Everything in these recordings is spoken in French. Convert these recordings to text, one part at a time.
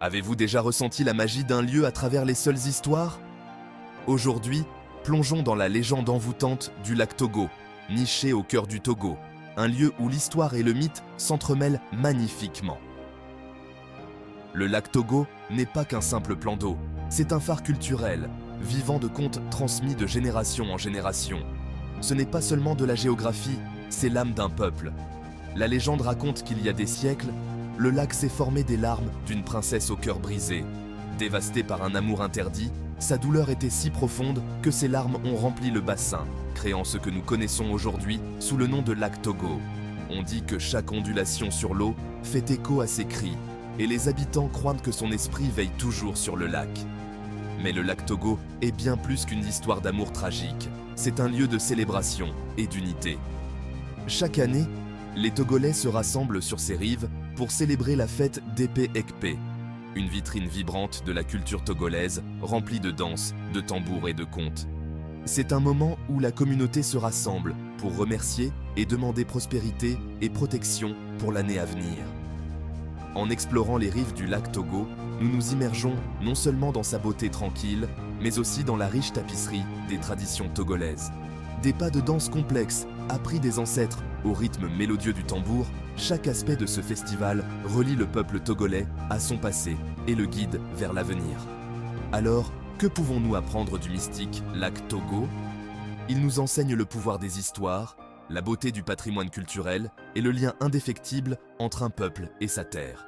Avez-vous déjà ressenti la magie d'un lieu à travers les seules histoires? Aujourd'hui, plongeons dans la légende envoûtante du lac Togo, niché au cœur du Togo, un lieu où l'histoire et le mythe s'entremêlent magnifiquement. Le lac Togo n'est pas qu'un simple plan d'eau, c'est un phare culturel, vivant de contes transmis de génération en génération. Ce n'est pas seulement de la géographie, c'est l'âme d'un peuple. La légende raconte qu'il y a des siècles, le lac s'est formé des larmes d'une princesse au cœur brisé. Dévastée par un amour interdit, sa douleur était si profonde que ses larmes ont rempli le bassin, créant ce que nous connaissons aujourd'hui sous le nom de lac Togo. On dit que chaque ondulation sur l'eau fait écho à ses cris, et les habitants croient que son esprit veille toujours sur le lac. Mais le lac Togo est bien plus qu'une histoire d'amour tragique, c'est un lieu de célébration et d'unité. Chaque année, les Togolais se rassemblent sur ses rives pour célébrer la fête d'Épé Ekpé, une vitrine vibrante de la culture togolaise remplie de danses, de tambours et de contes. C'est un moment où la communauté se rassemble pour remercier et demander prospérité et protection pour l'année à venir. En explorant les rives du lac Togo, nous nous immergeons non seulement dans sa beauté tranquille, mais aussi dans la riche tapisserie des traditions togolaises. Des pas de danse complexes, appris des ancêtres au rythme mélodieux du tambour, chaque aspect de ce festival relie le peuple togolais à son passé et le guide vers l'avenir. Alors, que pouvons-nous apprendre du mystique lac Togo? Il nous enseigne le pouvoir des histoires, la beauté du patrimoine culturel et le lien indéfectible entre un peuple et sa terre.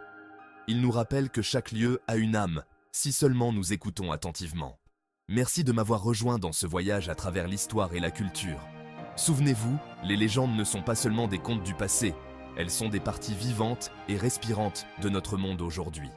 Il nous rappelle que chaque lieu a une âme, si seulement nous écoutons attentivement. Merci de m'avoir rejoint dans ce voyage à travers l'histoire et la culture. Souvenez-vous, les légendes ne sont pas seulement des contes du passé, elles sont des parties vivantes et respirantes de notre monde aujourd'hui.